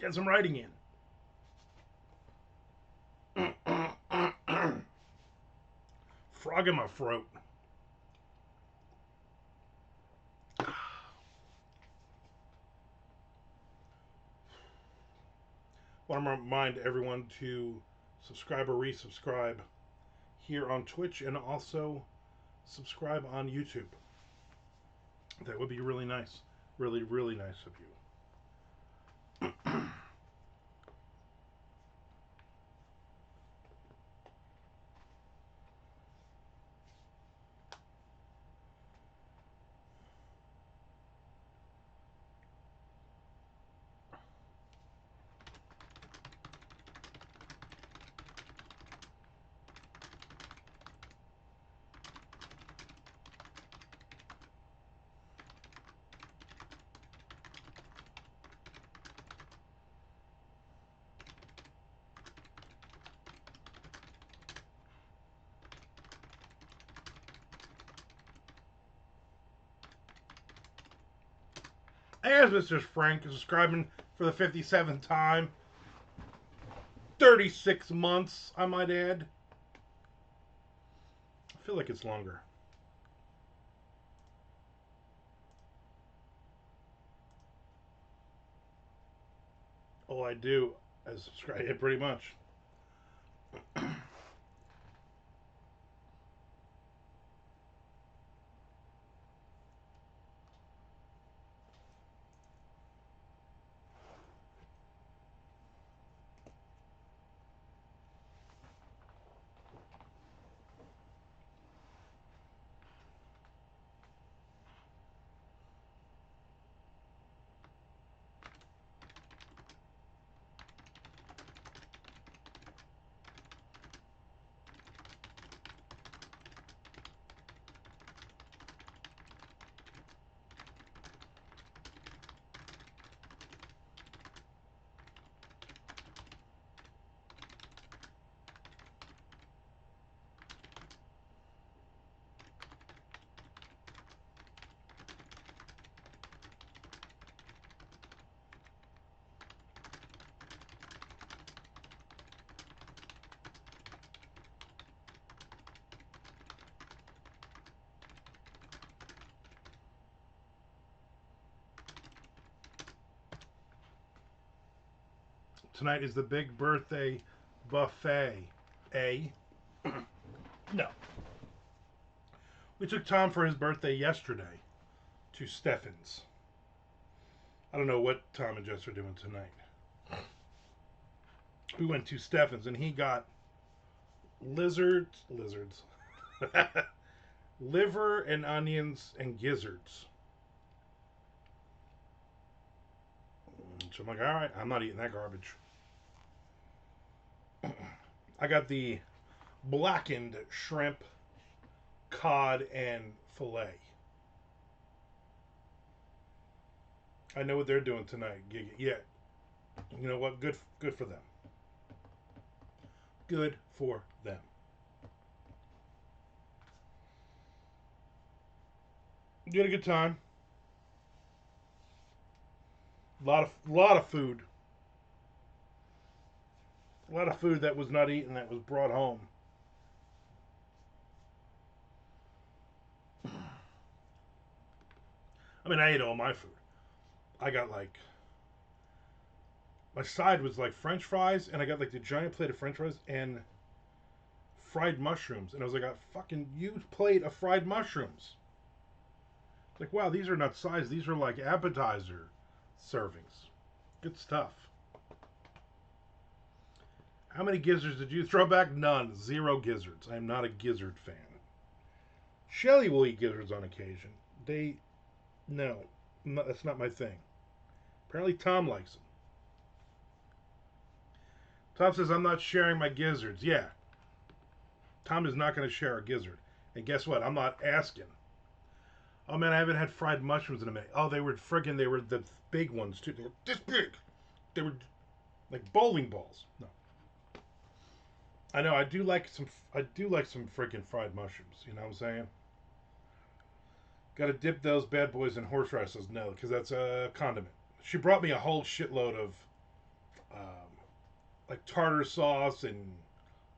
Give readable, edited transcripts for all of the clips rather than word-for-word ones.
Get some writing in. Frog in my throat. Want to remind everyone to subscribe or resubscribe here on Twitch and also subscribe on YouTube. That would be really nice. Really, really nice of you. As Mr. Frank is subscribing for the 57th time. 36 months, I might add. I feel like it's longer. All I do is subscribe, pretty much. Tonight is the big birthday buffet. A? No. We took Tom for his birthday yesterday to Steffens. I don't know what Tom and Jess are doing tonight. We went to Steffens and he got lizards, liver and onions and gizzards. So I'm like, all right, I'm not eating that garbage. I got the blackened shrimp, cod, and filet. I know what they're doing tonight. Yeah, you know what? Good for them. Good for them. You had a good time. Lot of food. A lot of food that was not eaten that was brought home. I mean, I ate all my food. I got like my side was like French fries, and I got like the giant plate of French fries and fried mushrooms, and I was like a fucking huge plate of fried mushrooms. Like, wow, these are not sides; these are like appetizer servings. Good stuff. How many gizzards did you throw back? None. Zero gizzards. I am not a gizzard fan. Shelly will eat gizzards on occasion. They, no, that's not my thing. Apparently, Tom likes them. Tom says, I'm not sharing my gizzards. Yeah, Tom is not going to share a gizzard. And guess what? I'm not asking. Oh man, I haven't had fried mushrooms in a minute. Oh, they were friggin', they were the big ones too. They were this big. They were like bowling balls. No. I know, I do like some freaking fried mushrooms. You know what I'm saying? Got to dip those bad boys in horseradish. Says no, because that's a condiment. She brought me a whole shitload of um, like tartar sauce and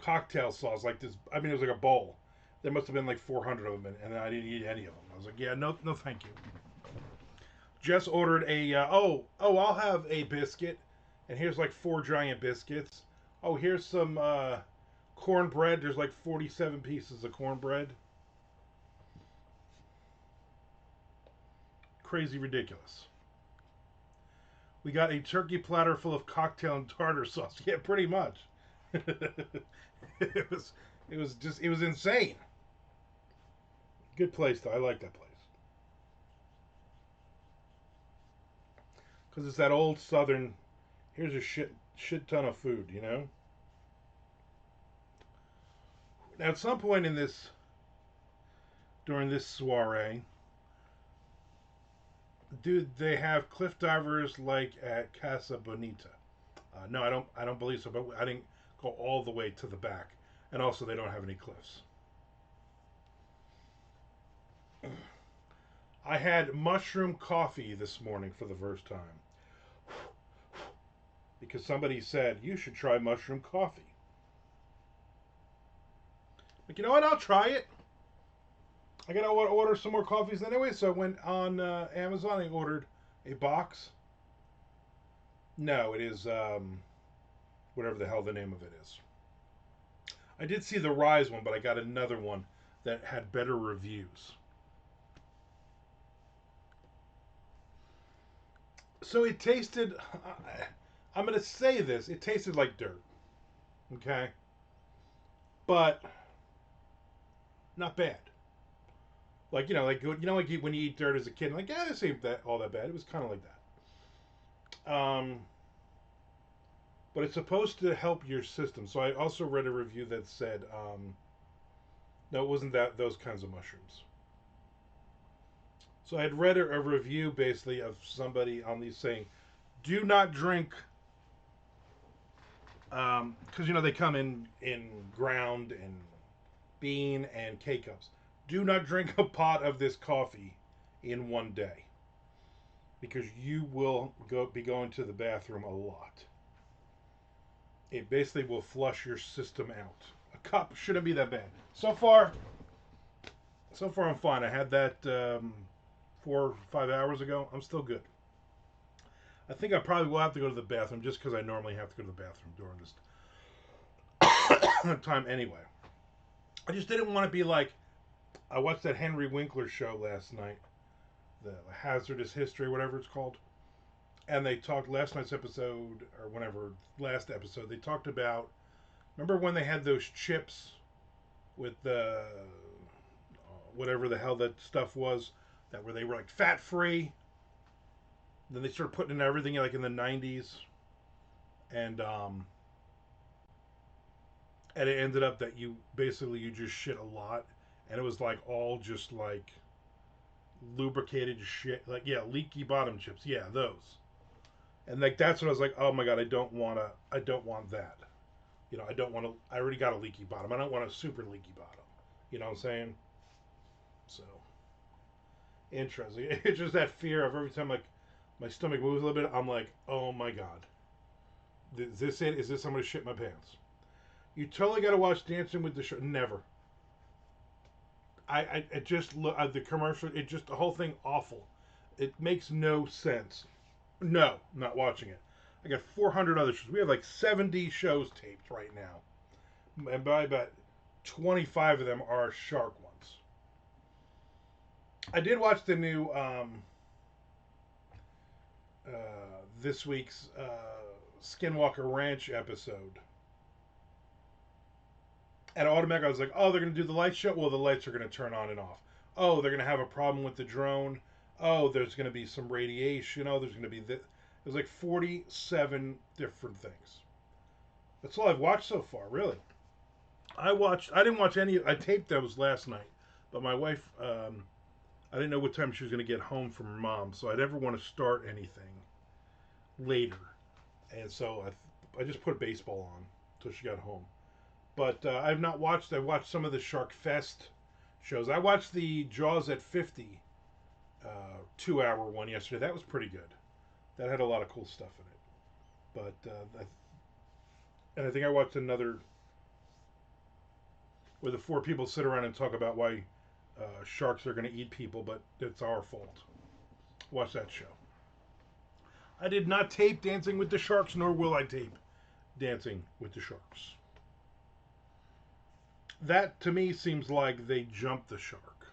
cocktail sauce. Like this, I mean, it was like a bowl. There must have been like 400 of them, and I didn't eat any of them. I was like, yeah, no, no, thank you. Jess ordered a I'll have a biscuit, and here's like four giant biscuits. Oh, here's some cornbread. There's like 47 pieces of cornbread. Crazy ridiculous. We got a turkey platter full of cocktail and tartar sauce. Yeah, pretty much. it was it was insane. Good place though. I like that place because it's that old southern. Here's a shit ton of food. You know. Now at some point in this during this soiree, do they have cliff divers like at Casa Bonita? No, I don't. I don't believe so. But I didn't go all the way to the back, and also they don't have any cliffs. I had mushroom coffee this morning for the first time because somebody said you should try mushroom coffee. Like, you know what? I'll try it. I gotta order some more coffees anyway, so I went on Amazon and ordered a box. No, it is whatever the hell the name of it is. I did see the Rise one, but I got another one that had better reviews. So it tasted. I'm gonna say this. It tasted like dirt. Okay, but not bad. Like like when you eat dirt as a kid, like yeah, this ain't that all that bad. It was kind of like that. But it's supposed to help your system. So I also read a review that said, no, it wasn't that those kinds of mushrooms. So I had read a review basically of somebody on these saying, do not drink, because they come in ground and bean and K cups. Do not drink a pot of this coffee in one day because you will be going to the bathroom a lot. It basically will flush your system out. A cup shouldn't be that bad. So far I'm fine. I had that 4 or 5 hours ago. I'm still good. I think I probably will have to go to the bathroom just because I normally have to go to the bathroom during this time anyway. I just didn't want to be like, I watched that Henry Winkler show last night, the Hazardous History, whatever it's called. And they talked last night's episode, or whenever, last episode, they talked about, remember when they had those chips with the, whatever the hell that stuff was, that where they were like fat free. Then they started putting in everything like in the 90s. And it ended up that you just shit a lot. And it was like all just like lubricated shit. Like, yeah, leaky bottom chips. Yeah, those. And like that's when I was like, oh my god, I don't want that. I don't want to. I already got a leaky bottom. I don't want a super leaky bottom. You know what I'm saying? So interesting. It's just that fear of every time like My stomach moves a little bit. I'm like, oh my god, is this it? Is this I'm gonna shit my pants? You totally got to watch Dancing with the Show. Never. I just look the commercial. It just the whole thing awful. It makes no sense. No, I'm not watching it. I got 400 other shows. We have like 70 shows taped right now, and by about 25 of them are shark ones. I did watch the new this week's Skinwalker Ranch episode. And automatically I was like, oh, they're going to do the light show? Well, the lights are going to turn on and off. Oh, they're going to have a problem with the drone. Oh, there's going to be some radiation. Oh, there's going to be this. There's like 47 different things. That's all I've watched so far, really. I didn't watch any, I taped those last night. But my wife, I didn't know what time she was going to get home from her mom. So I never want to start anything later. And so I just put baseball on until she got home. But I've not watched. I watched some of the Shark Fest shows. I watched the Jaws at 50 2-hour one yesterday. That was pretty good. That had a lot of cool stuff in it. But and I think I watched another where the four people sit around and talk about why sharks are going to eat people, but it's our fault. Watch that show. I did not tape Dancing with the Sharks, nor will I tape Dancing with the Sharks. That to me seems like they jumped the shark.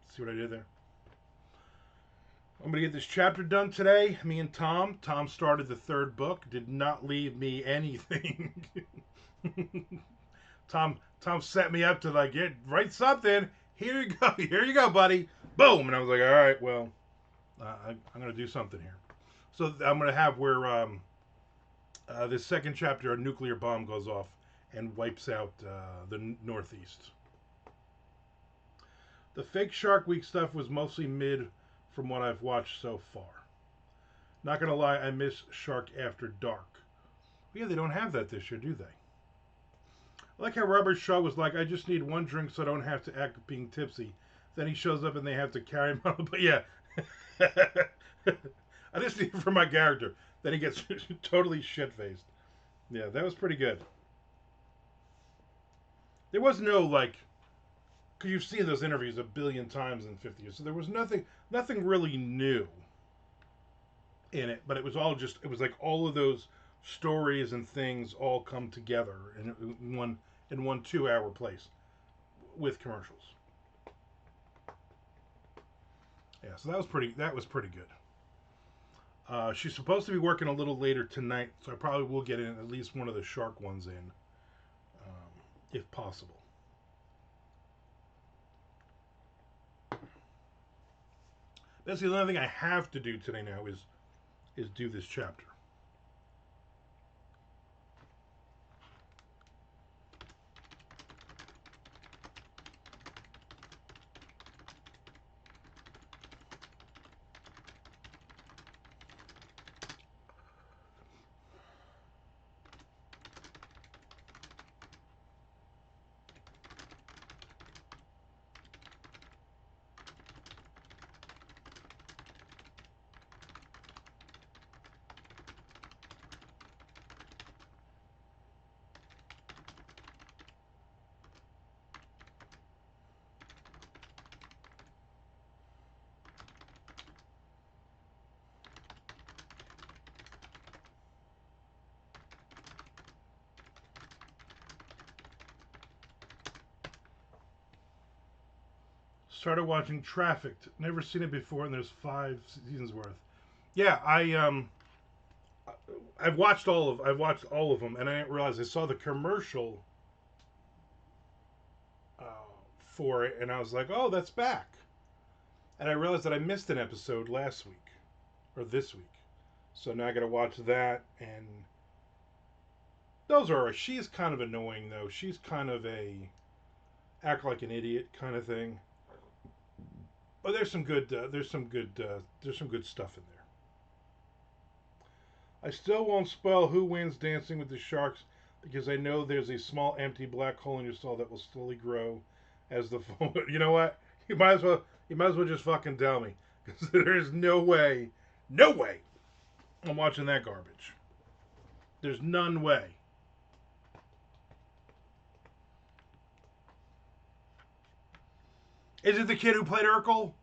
See what I did there? I'm going to get this chapter done today. Me and Tom. Tom started the third book. Did not leave me anything. Tom set me up to like write something. Here you go. Here you go, buddy. Boom. And I was like, all right, well, I'm going to do something here. So I'm going to have where this second chapter, a nuclear bomb goes off and wipes out the Northeast. The fake Shark Week stuff was mostly mid from what I've watched so far. Not gonna lie, I miss Shark After Dark. But yeah, they don't have that this year, do they? I like how Robert Shaw was like, I just need one drink so I don't have to act being tipsy. Then he shows up and they have to carry him out. But yeah, I just need it for my character. Then he gets totally shit-faced. Yeah, that was pretty good. There was no like, because you've seen those interviews a billion times in 50 years, so there was nothing really new in it. But it was all just, it was like all of those stories and things all come together in one 2-hour place with commercials. Yeah, so that was pretty good. She's supposed to be working a little later tonight, so I probably will get in at least one of the shark ones in, if possible. Basically, the only thing I have to do today now is do this chapter. Started watching Trafficked. Never seen it before, and there's 5 seasons worth. Yeah, I've watched all of them, and I didn't realize I saw the commercial for it, and I was like, oh, that's back. And I realized that I missed an episode last week or this week, so now I got to watch that. And those are she's kind of annoying though. She's kind of a act like an idiot kind of thing. Oh, there's some good stuff in there. I still won't spoil who wins Dancing with the Sharks because I know there's a small empty black hole in your soul that will slowly grow as the you know what? You might as well just fucking tell me because there's no way No way. I'm watching that garbage. There's none way. Is it the kid who played Urkel?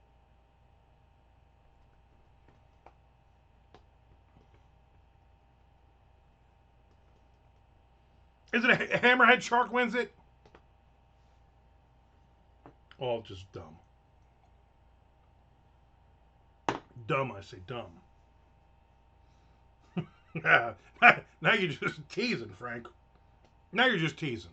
Is it a hammerhead shark wins it? All just dumb. Dumb, I say dumb. Now you're just teasing, Frank. Now you're just teasing.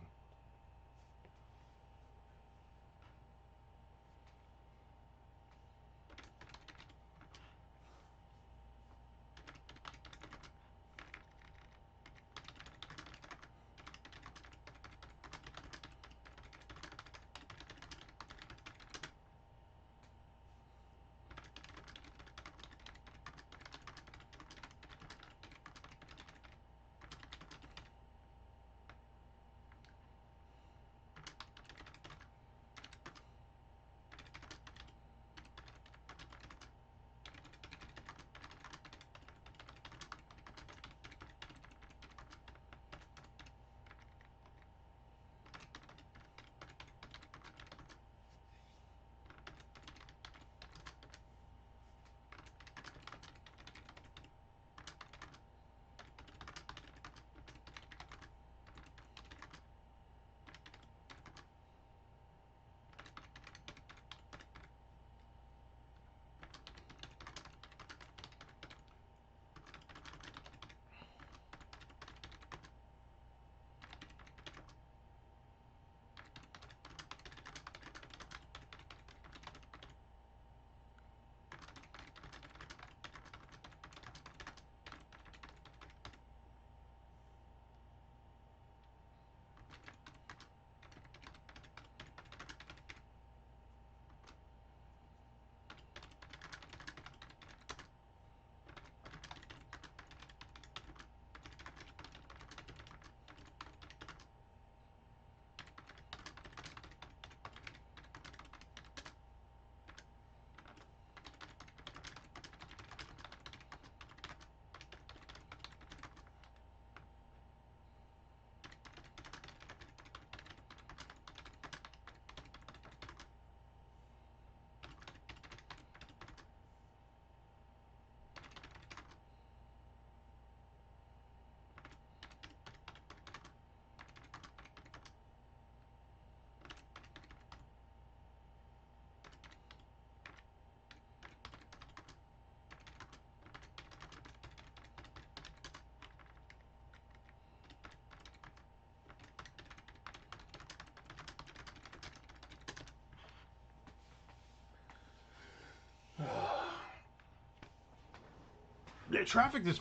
The traffic is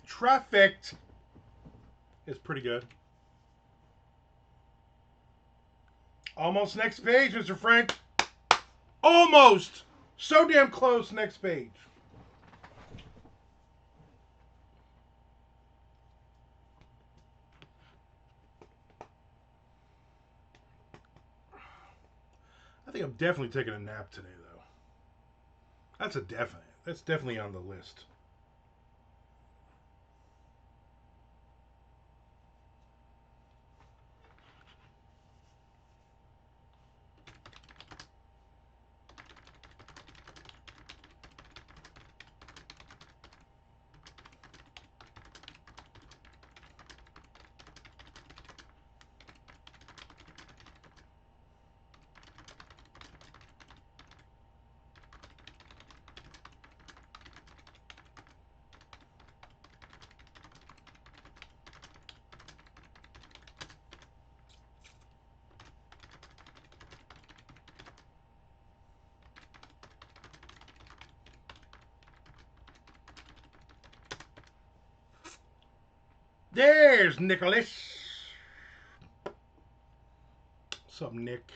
trafficked is pretty good. Almost next page, Mr. Frank. Almost. So damn close. Next page. I think I'm definitely taking a nap today, though. That's a definite. That's definitely on the list. There's Nicholas. What's up, Nick?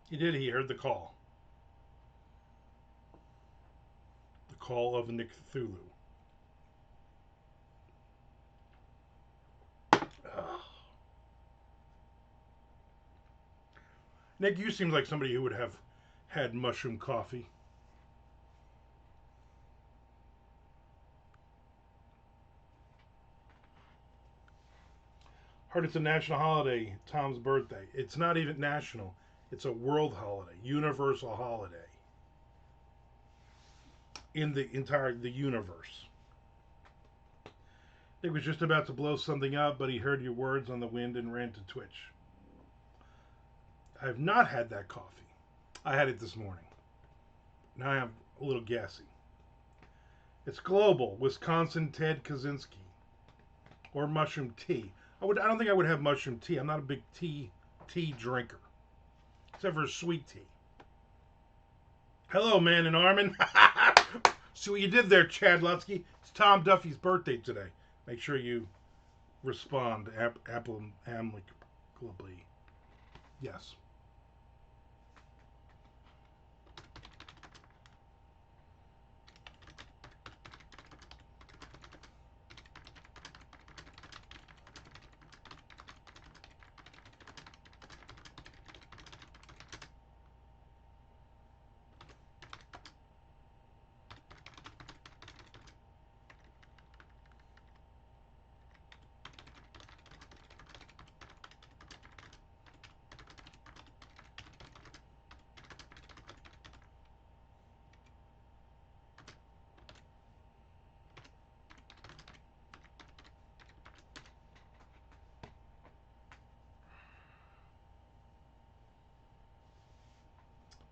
He did. He heard the call. The call of Nick Cthulhu. Ugh. Nick, you seem like somebody who would have had mushroom coffee. Heard it's a national holiday, Tom's birthday. It's not even national. It's a world holiday, universal holiday in the universe. He was just about to blow something up, but he heard your words on the wind and ran to Twitch. I have not had that coffee. I had it this morning. Now I am a little gassy. It's global. Wisconsin Ted Kaczynski. Or mushroom tea. I don't think I would have mushroom tea. I'm not a big tea drinker. Except for sweet tea. Hello, man and Armand. See what you did there, Chad Lutsky. It's Tom Duffy's birthday today. Make sure you respond amicably. Yes.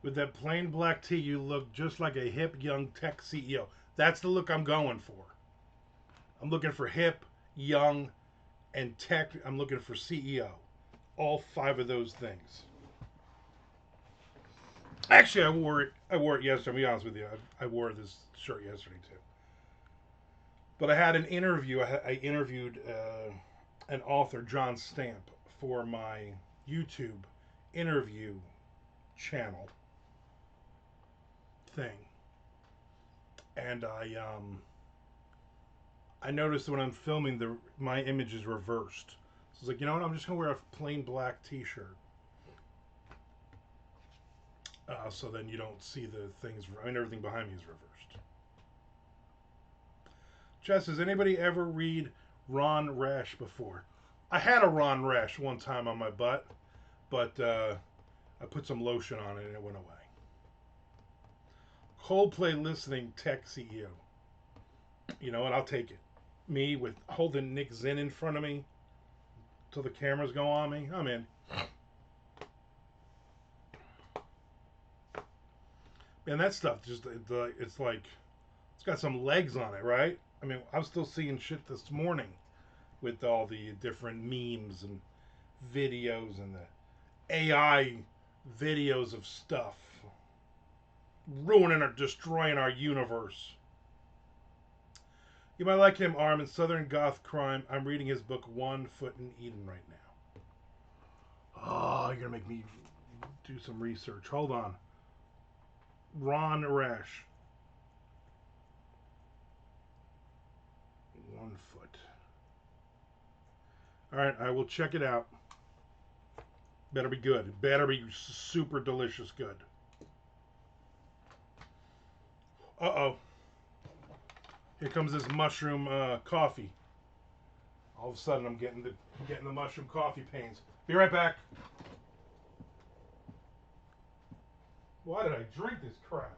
With that plain black tee, you look just like a hip young tech CEO. That's the look I'm going for. I'm looking for hip, young, and tech. I'm looking for CEO. All 5 of those things. Actually, I wore it yesterday. I'll be honest with you. I wore this shirt yesterday too. But I had an interview. I interviewed an author, John Stamp, for my YouTube interview channel thing, and I noticed when I'm filming my image is reversed. So it's like, you know what? I'm just gonna wear a plain black T-shirt, so then you don't see the things. I mean, everything behind me is reversed. Jess, has anybody ever read Ron Rash before? I had a Ron Rash one time on my butt, but I put some lotion on it and it went away. Coldplay listening tech CEO. You know what? I'll take it. Me with holding Nick Zinn in front of me till the cameras go on me. I'm in. And that stuff it's like it's got some legs on it, right? I mean, I was still seeing shit this morning with all the different memes and videos and the AI videos of stuff ruining or destroying our universe. You might like him, Armand. Southern Goth Crime. I'm reading his book, One Foot in Eden, right now. Oh, you're going to make me do some research. Hold on. Ron Rash. 1 foot. All right, I will check it out. Better be good. Better be super delicious good. Uh-oh. Here comes this mushroom coffee. All of a sudden, I'm getting the mushroom coffee pains. Be right back. Why did I drink this crap?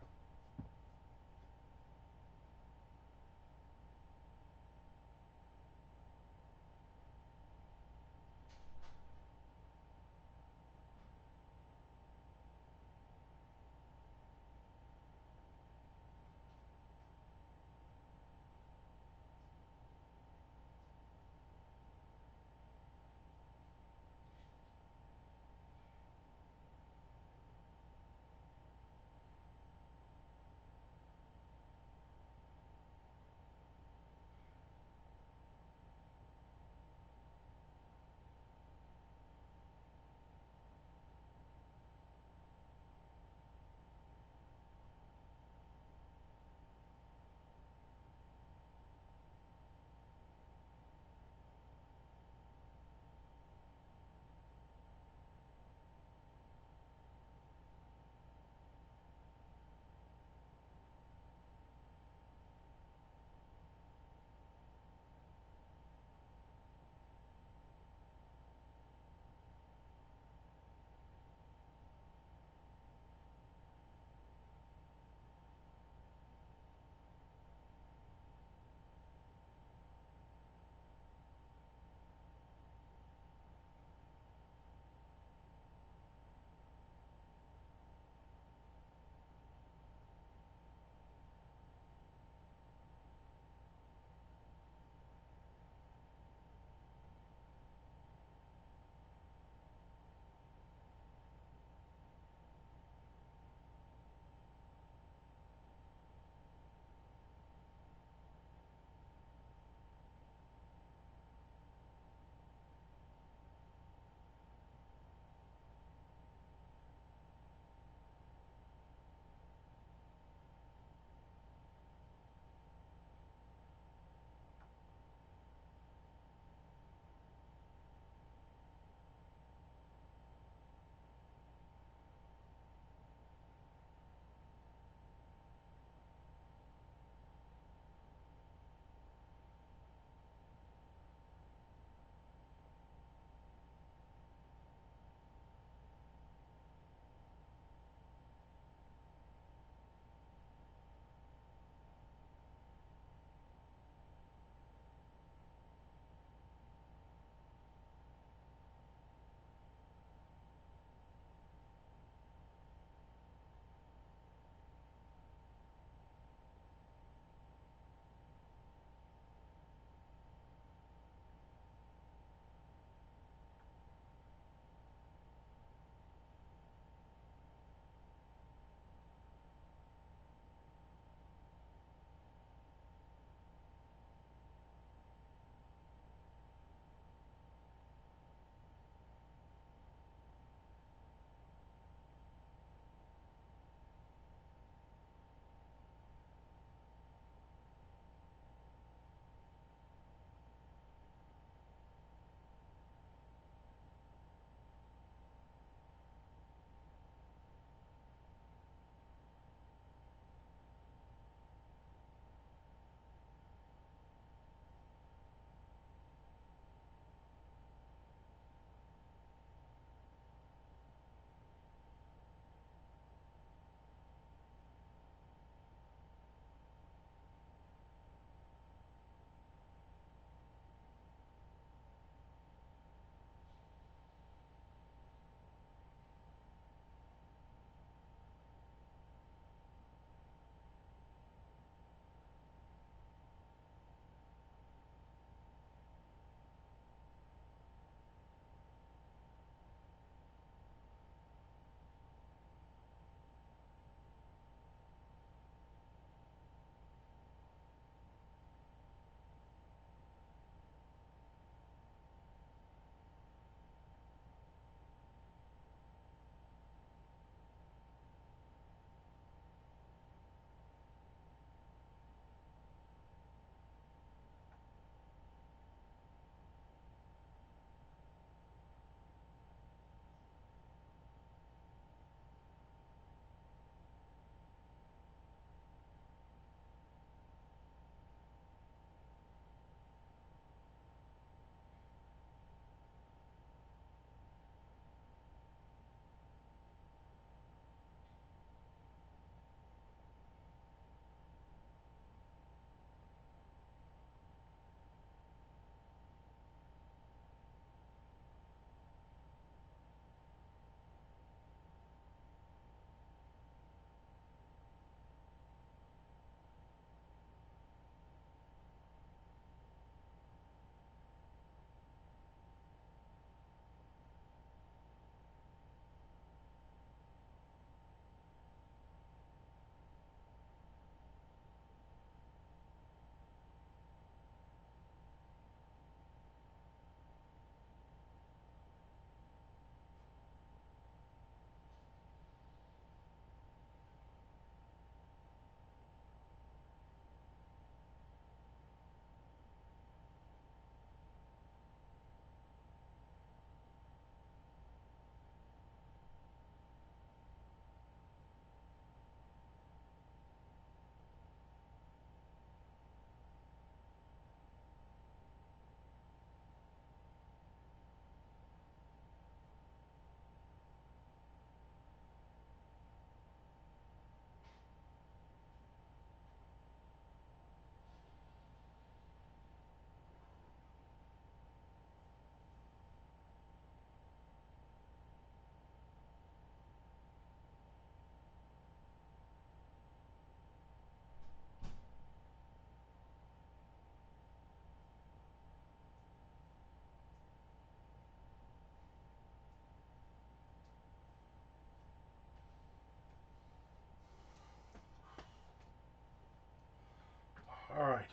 All right.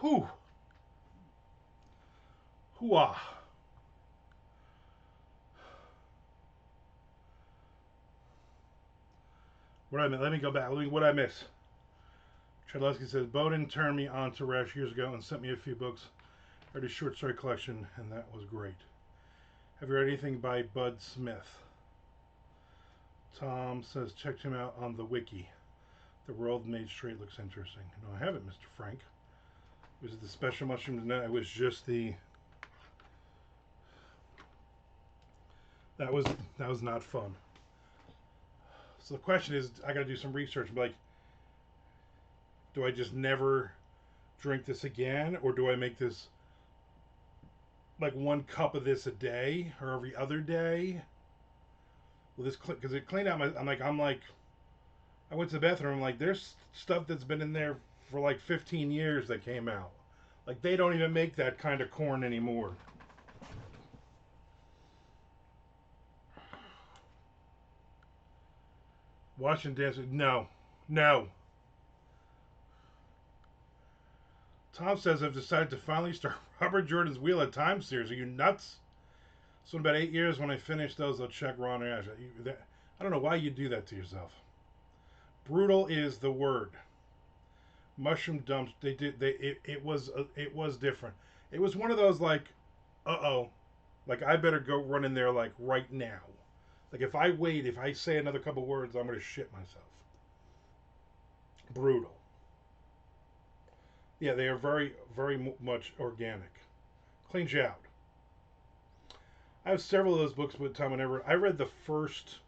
Whew. Hooah. What did I miss? Let me go back. What did I miss? Chadlowski says, Bowden turned me on to Rash years ago and sent me a few books. I read his short story collection, and that was great. Have you read anything by Bud Smith? Tom says, checked him out on the wiki. The World Made Straight looks interesting. No, I haven't, Mr. Frank. Was it the special mushroom? No, it was just the... That was not fun. So the question is, I got to do some research. Like, do I just never drink this again, or do I make this like 1 cup of this a day or every other day? Well, this because it cleaned out my. I'm like, I went to the bathroom. I'm like, there's stuff that's been in there for like 15 years that came out. Like they don't even make that kind of corn anymore. Washington Dance, no. Tom says I've decided to finally start Robert Jordan's Wheel of Time series. Are you nuts? So in about 8 years, when I finish those, I'll check Ron and Ash. I don't know why you do that to yourself. Brutal is the word. Mushroom dumps. They did. It was different. It was one of those like, like I better go run in there like right now. Like if I wait, if I say another couple words, I'm gonna shit myself. Brutal. Yeah, they are very much organic. Cleans you out. I have several of those books with Tom. I read the first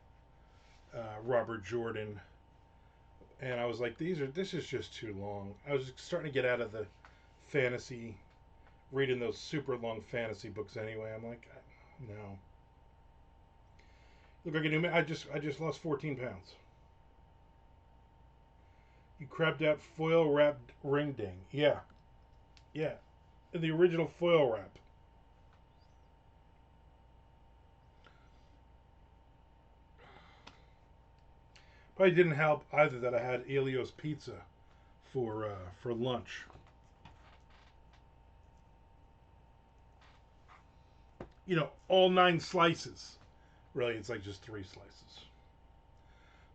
Robert Jordan, and I was like, this is just too long. I was starting to get out of the fantasy, reading those super long fantasy books anyway. I'm like, no. Look like a new man. I just lost 14 pounds. You crapped out foil wrapped ring ding. Yeah, yeah. The original foil wrap. Probably didn't help either that I had Elio's pizza for lunch. You know, all 9 slices. Really, it's like just 3 slices.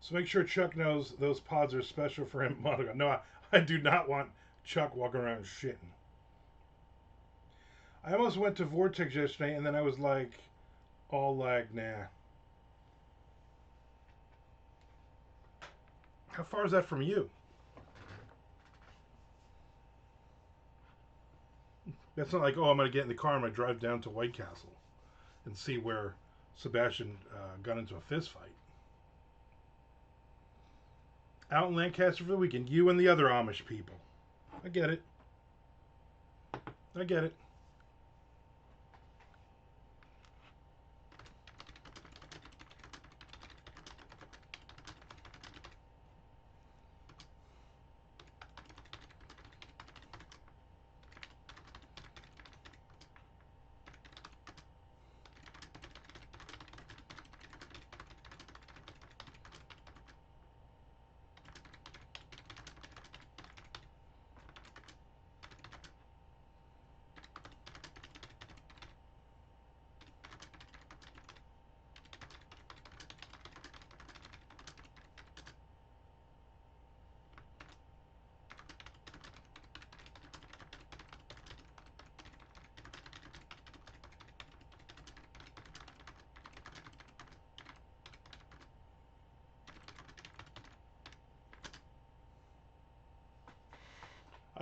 So make sure Chuck knows those pods are special for him. No, I do not want Chuck walking around shitting. I almost went to Vortex yesterday, and then I was like, all lag, nah. How far is that from you? That's not like, oh, I'm going to get in the car and I'm going to drive down to White Castle and see where Sebastian got into a fist fight. Out in Lancaster for the weekend, you and the other Amish people. I get it. I get it.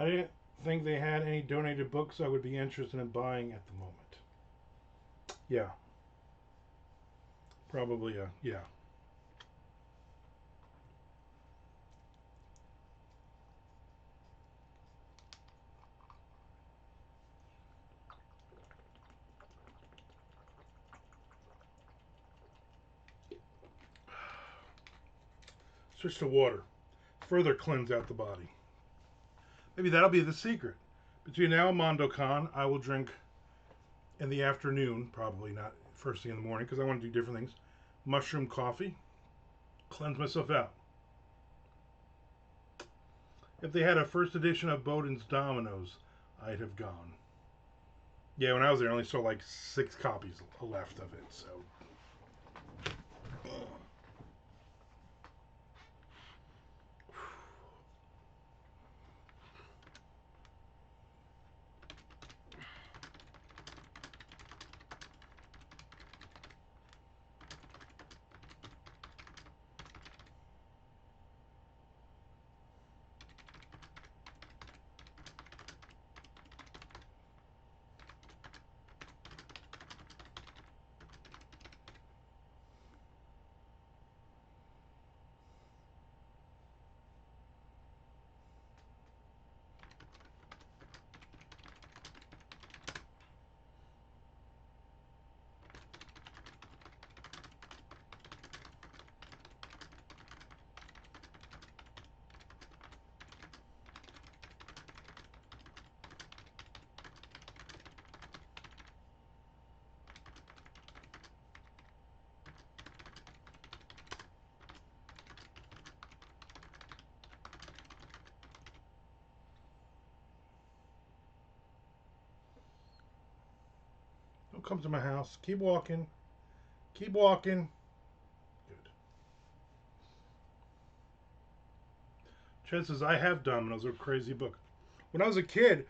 I didn't think they had any donated books I would be interested in buying at the moment. Yeah. Probably, yeah. Switch to water. Further cleanse out the body. Maybe that'll be the secret. Between now and MondoCon, I will drink in the afternoon, probably not first thing in the morning, because I want to do different things. Mushroom coffee. Cleanse myself out. If they had a first edition of Bowden's Dominoes, I'd have gone. Yeah, when I was there, I only saw like 6 copies left of it, so. Don't come to my house. Keep walking. Keep walking. Good. Chad says, I have dominoes. They're a crazy book. When I was a kid,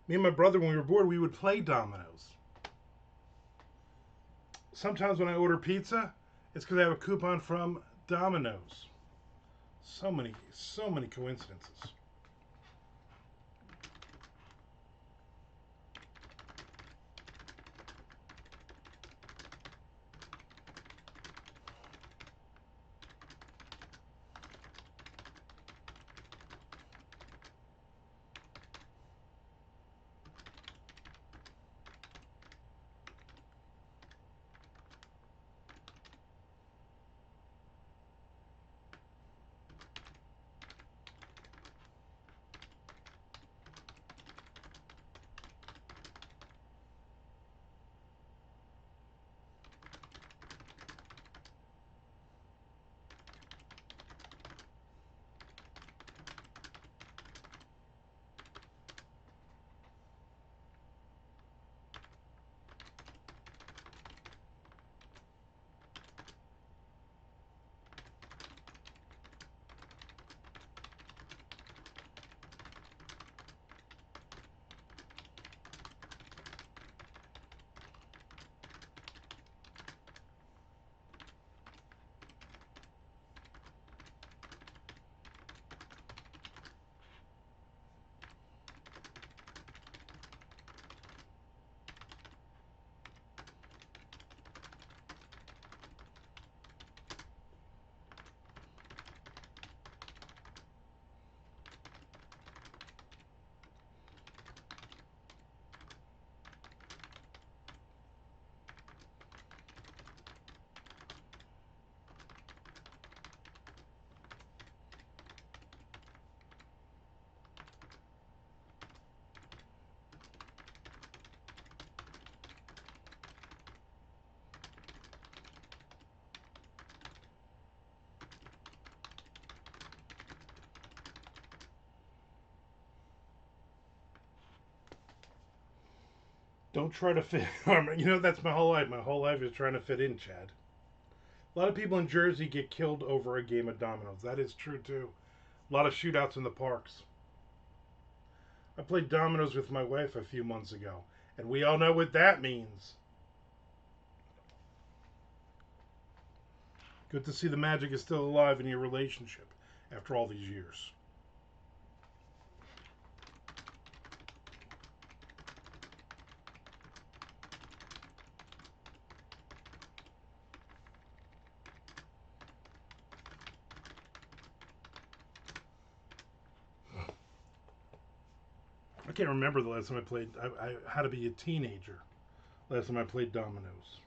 me and my brother, when we were bored, we would play dominoes. Sometimes when I order pizza, it's because I have a coupon from Domino's. So many coincidences. Don't try to fit Armand. You know, that's my whole life. My whole life is trying to fit in, Chad. A lot of people in Jersey get killed over a game of dominoes. That is true, too. A lot of shootouts in the parks. I played dominoes with my wife a few months ago, and we all know what that means. Good to see the magic is still alive in your relationship after all these years. I can't remember the last time I played. I had to be a teenager. Last time I played dominoes.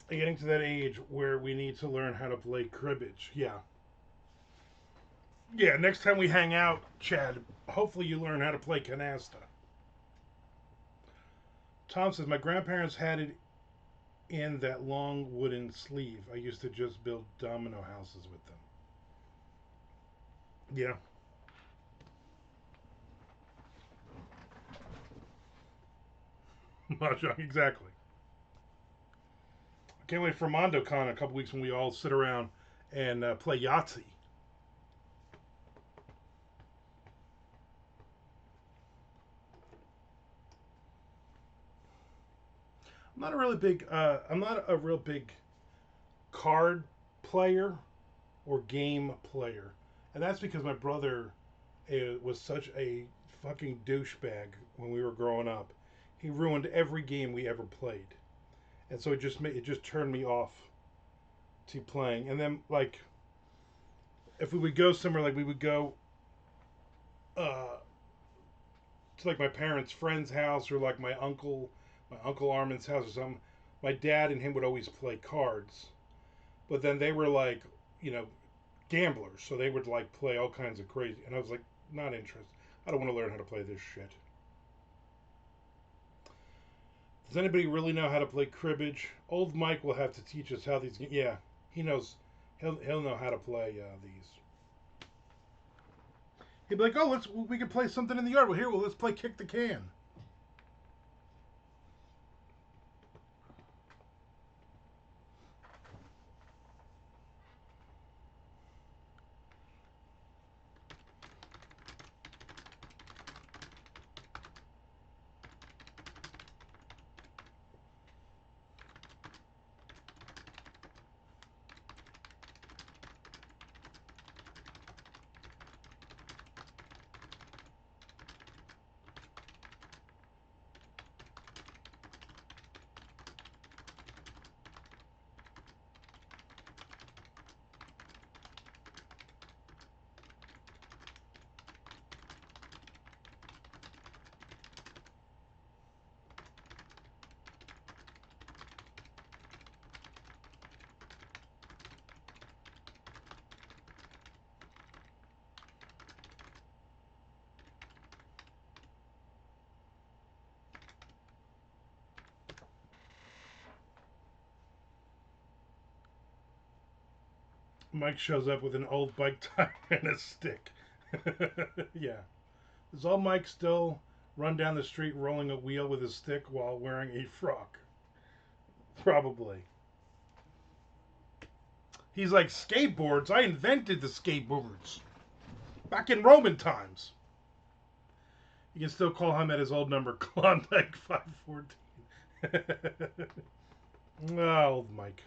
getting to that age where we need to learn how to play cribbage. Yeah. Yeah, next time we hang out, Chad, hopefully you learn how to play canasta. Tom says, my grandparents had it in that long wooden sleeve. I used to just build domino houses with them. Yeah. Mahjong, exactly. I can't wait for MondoCon in a couple weeks when we all sit around and play Yahtzee. I'm not a real big card player or game player, and that's because my brother was such a fucking douchebag when we were growing up. He ruined every game we ever played, and so it just turned me off to playing. And then like if we would go somewhere, like we would go uh, to like my parents' friend's house or like my uncle Armand's house or something. My dad and him would always play cards, but then they were like, you know, gamblers, so they would like play all kinds of crazy. And I was like, not interested. I don't want to learn how to play this shit. Does anybody really know how to play cribbage? Old Mike will have to teach us how these. Yeah, he knows. He'll know how to play these. He'd be like, "Oh, we can play something in the yard." Well, let's play kick the can. Mike shows up with an old bike tire and a stick. Yeah. Does all Mike still run down the street rolling a wheel with a stick while wearing a frock? Probably. He's like, skateboards? I invented the skateboards. Back in Roman times. You can still call him at his old number, Klondike 514. Oh, old Mike.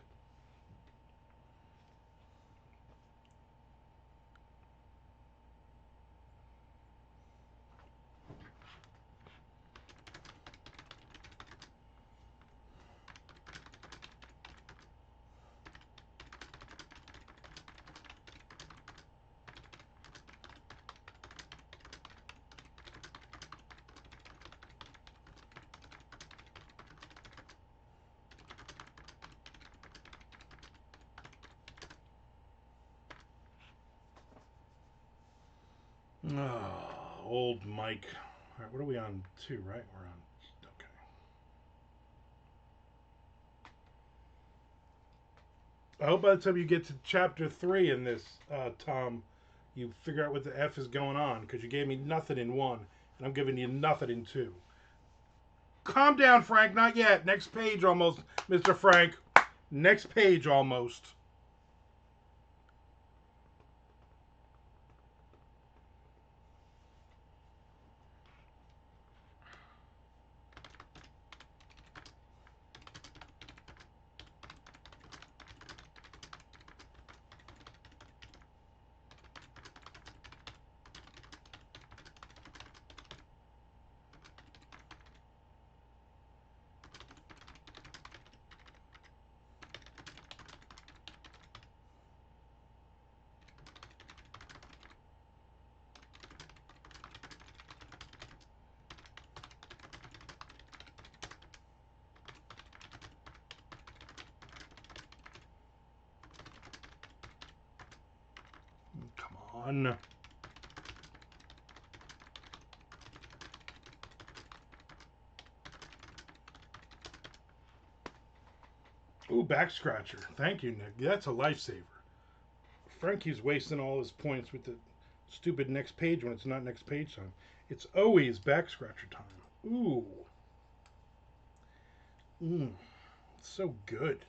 Oh, old Mike. All right, what are we on? Two, right? We're on. Okay. I hope by the time you get to chapter 3 in this, Tom, you figure out what the F is going on because you gave me nothing in 1, and I'm giving you nothing in 2. Calm down, Frank. Not yet. Next page almost, Mr. Frank. Next page almost. on. Ooh, back scratcher. Thank you, Nick. That's a lifesaver. Frankie's wasting all his points with the stupid next page when it's not next page time. It's always back scratcher time. Ooh. So good.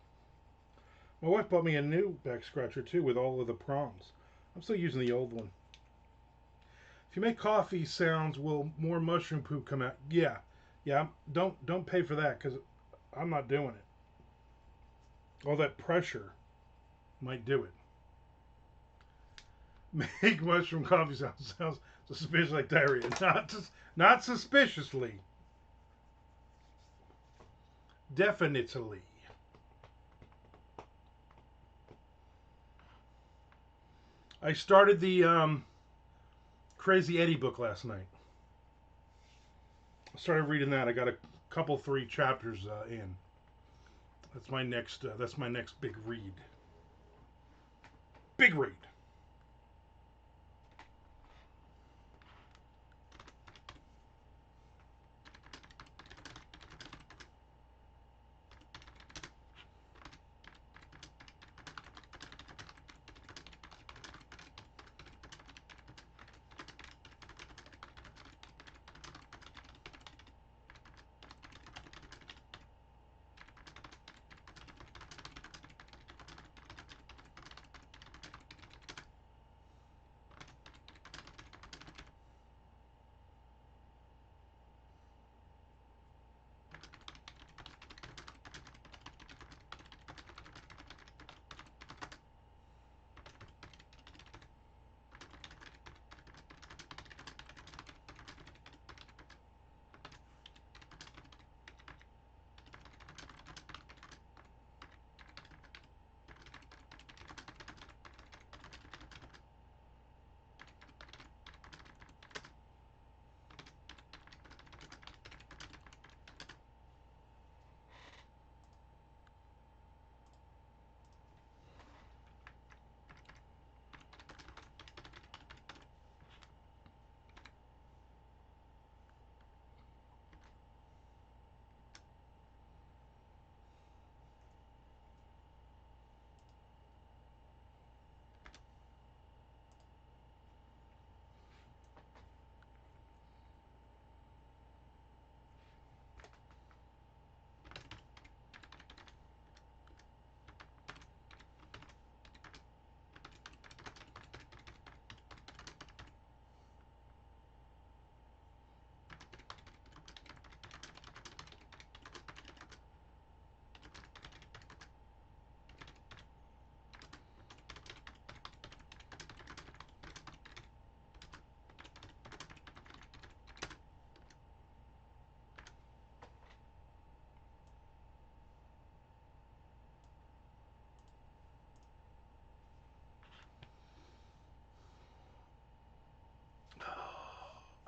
My wife bought me a new back scratcher too with all of the prongs. I'm still using the old one. If you make coffee sounds, will more mushroom poop come out? Yeah. Yeah, don't pay for that because I'm not doing it. All that pressure might do it. Make mushroom coffee sounds suspicious like diarrhea. Not suspiciously. Definitely. I started the Crazy Eddie book last night. I started reading that. I got a couple 3 chapters in. That's my next. That's my next big read. Big read.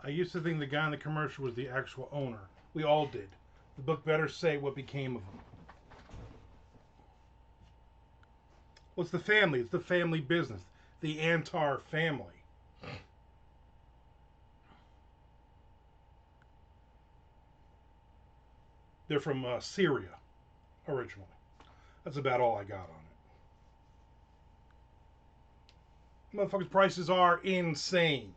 I used to think the guy in the commercial was the actual owner. We all did. The book better say what became of him. Well, it's the family. It's the family business. The Antar family. They're from Syria originally. That's about all I got on it. Motherfuckers' prices are insane.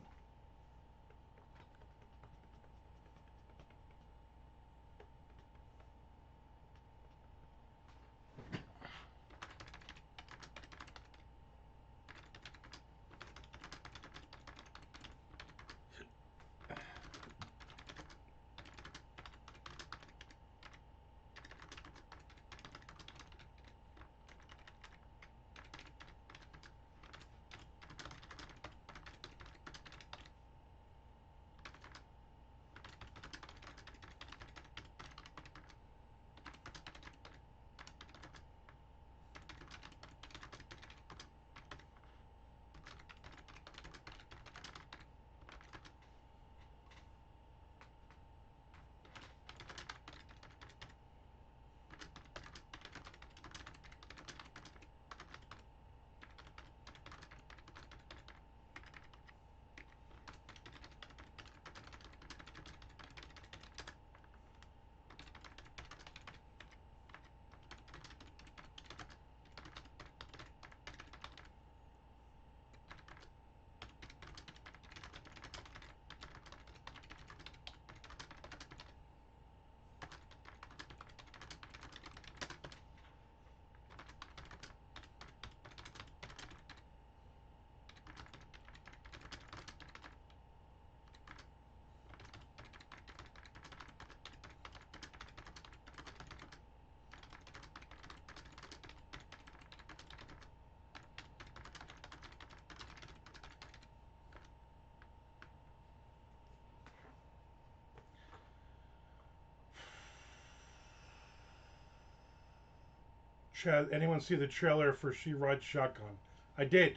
Chad, anyone see the trailer for She Rides Shotgun? I did.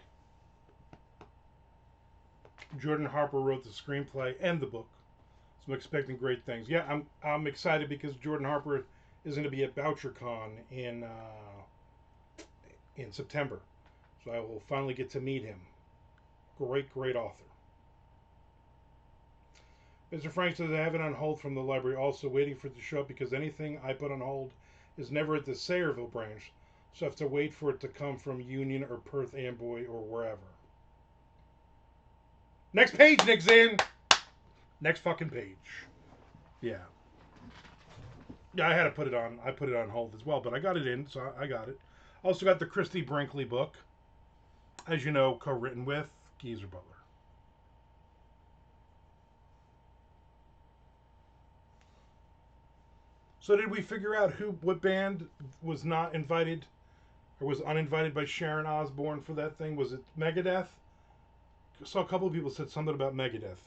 Jordan Harper wrote the screenplay and the book, so I'm expecting great things. Yeah, I'm excited because Jordan Harper is going to be at BoucherCon in September, so I will finally get to meet him. Great author. Mr. Frank says I have it on hold from the library, also waiting for it to show up because anything I put on hold is never at the Sayreville branch, so I have to wait for it to come from Union or Perth Amboy or wherever. Next page, Nick Zinn! Next fucking page. Yeah. Yeah, I had to put it on. I put it on hold as well, but I got it in, so I got it. Also got the Christy Brinkley book, as you know, co-written with Geezer Butler. So did we figure out what band was not invited or was uninvited by Sharon Osbourne for that thing? Was it Megadeth? I saw a couple of people said something about Megadeth,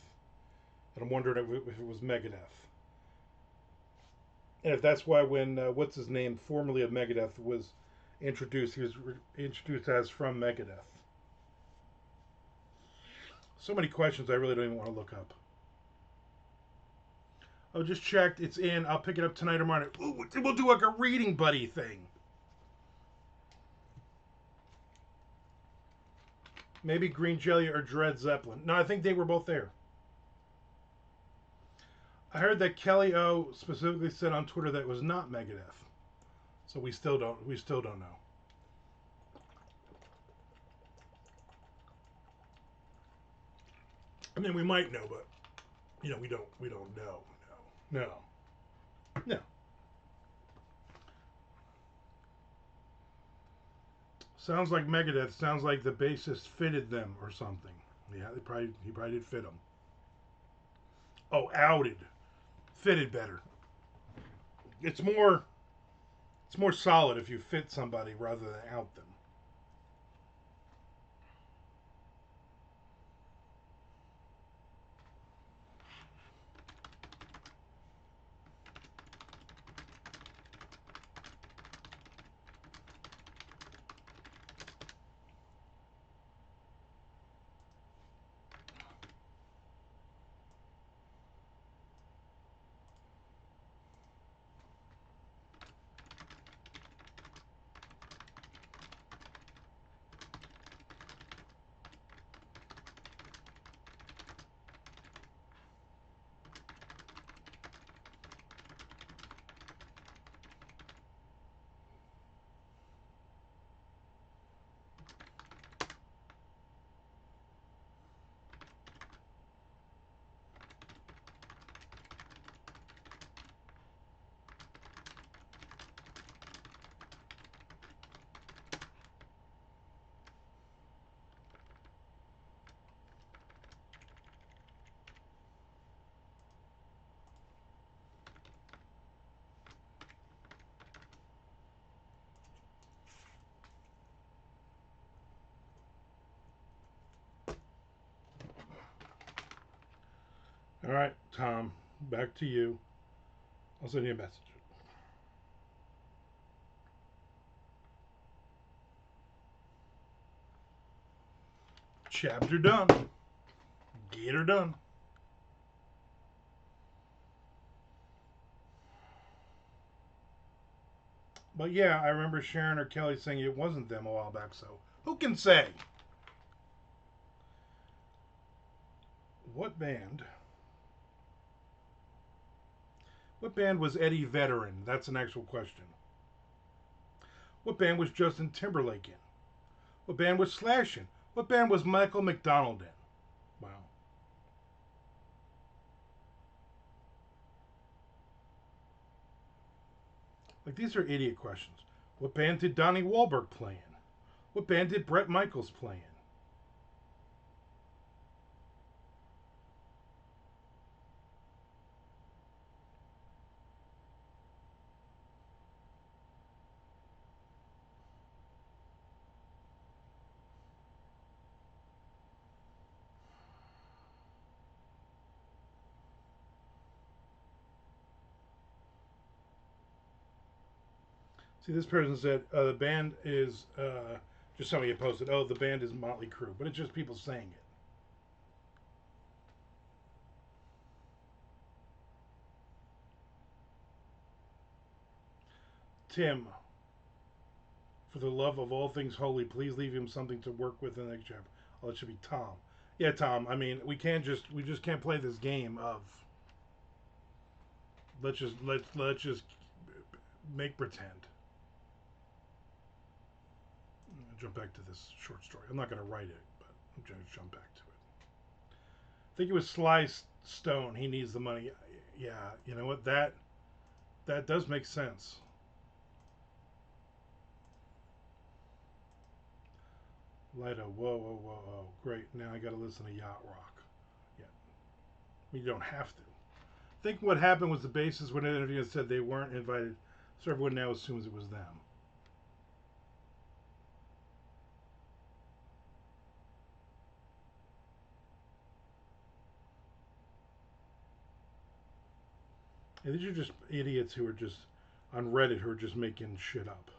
and I'm wondering if it was Megadeth. And if that's why when what's his name, formerly of Megadeth, was introduced, he was introduced as from Megadeth. So many questions I really don't even want to look up. I just checked. It's in. I'll pick it up tonight or tomorrow. Ooh, we'll do like a reading buddy thing. Maybe Green Jelly or Dred Zeppelin. No, I think they were both there. I heard that Kelly O specifically said on Twitter that it was not Megadeth. So we still don't know. I mean, we might know, but we don't know. No. No. Sounds like Megadeth. Sounds like the bassist fitted them or something. Yeah, he probably did fit them. Oh, outed. Fitted better. It's more solid if you fit somebody rather than out them. All right, Tom, back to you. I'll send you a message. Chapter done. Get her done. But yeah, I remember Sharon or Kelly saying it wasn't them a while back, so who can say? What band? What band was Eddie Veteran? That's an actual question. What band was Justin Timberlake in? What band was Slash in? What band was Michael McDonald in? Wow. Like, these are idiot questions. What band did Donnie Wahlberg play in? What band did Bret Michaels play in? See, this person said the band is just somebody had posted. Oh, the band is Motley Crue, but it's just people saying it. Tim, for the love of all things holy, please leave him something to work with in the next chapter. Oh, it should be Tom. Yeah, Tom. I mean, we just can't play this game of let's just make pretend. I'm gonna jump back to this short story. I'm not gonna write it, but I'm gonna jump back to it. I think it was Sly Stone. He needs the money. Yeah, you know what? That does make sense. Lida, whoa. Great. Now I got to listen to Yacht Rock. Yeah. You don't have to. I think what happened was the bassist when an interview said they weren't invited, so everyone now assumes it was them. And these are just idiots who are just on Reddit who are just making shit up.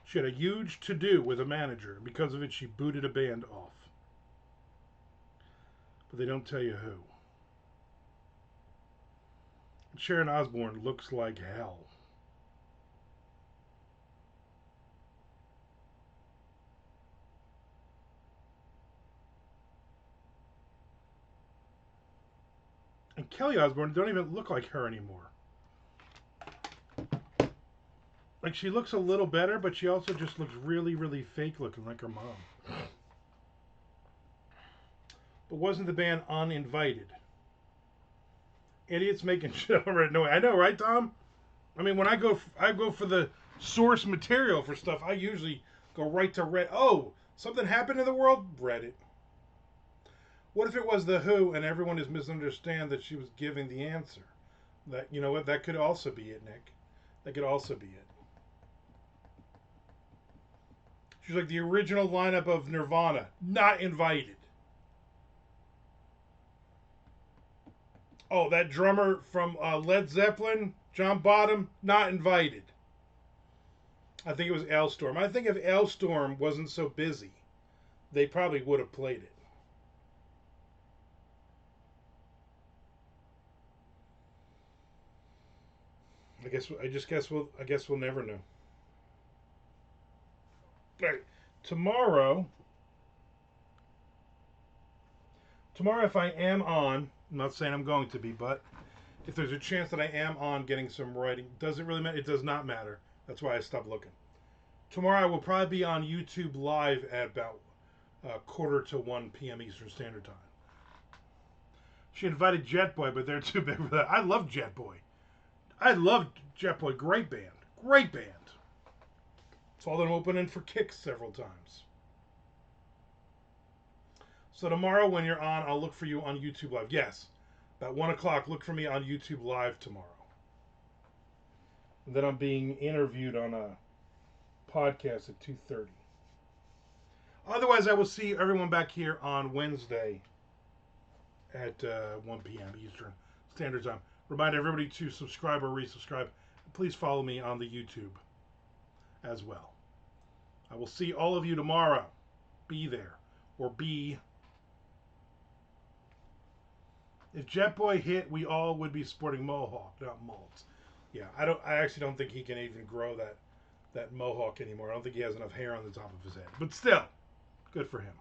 She had a huge to-do with a manager. Because of it, she booted a band off. But they don't tell you who. Sharon Osbourne looks like hell. And Kelly Osbourne don't even look like her anymore. Like, she looks a little better, but she also just looks really, really fake looking like her mom. But wasn't the band uninvited? Idiots making shit up right now. I know, right, Tom? I mean, when I go for the source material for stuff. I usually go right to Reddit. Oh, something happened in the world? Reddit. What if it was the Who and everyone is misunderstand that she was giving the answer? That, you know what? That could also be it, Nick. That could also be it. She's like the original lineup of Nirvana, not invited. Oh, that drummer from Led Zeppelin, John Bottom, not invited. I think it was Alestorm. I think if Alestorm wasn't so busy, they probably would have played it. I guess we'll never know. All right. Tomorrow, if I am on, I'm not saying I'm going to be, but if there's a chance that I am on getting some writing, does it really matter? It does not matter. That's why I stopped looking. Tomorrow I will probably be on YouTube live at about quarter to 1 p.m. Eastern Standard Time. She invited Jetboy, but they're too big for that. I love Jetboy. I love Jetboy. Great band. Great band. Saw them opening for Kicks several times. So tomorrow when you're on, I'll look for you on YouTube Live. Yes, about 1 o'clock, look for me on YouTube Live tomorrow. And then I'm being interviewed on a podcast at 2:30. Otherwise, I will see everyone back here on Wednesday at 1 p.m. Eastern Standard Time. Remind everybody to subscribe or resubscribe. Please follow me on the YouTube as well. I will see all of you tomorrow. Be there. Or be. If Jetboy hit, we all would be sporting mohawk, not mults. Yeah, I actually don't think he can even grow that mohawk anymore. I don't think he has enough hair on the top of his head. But still, good for him.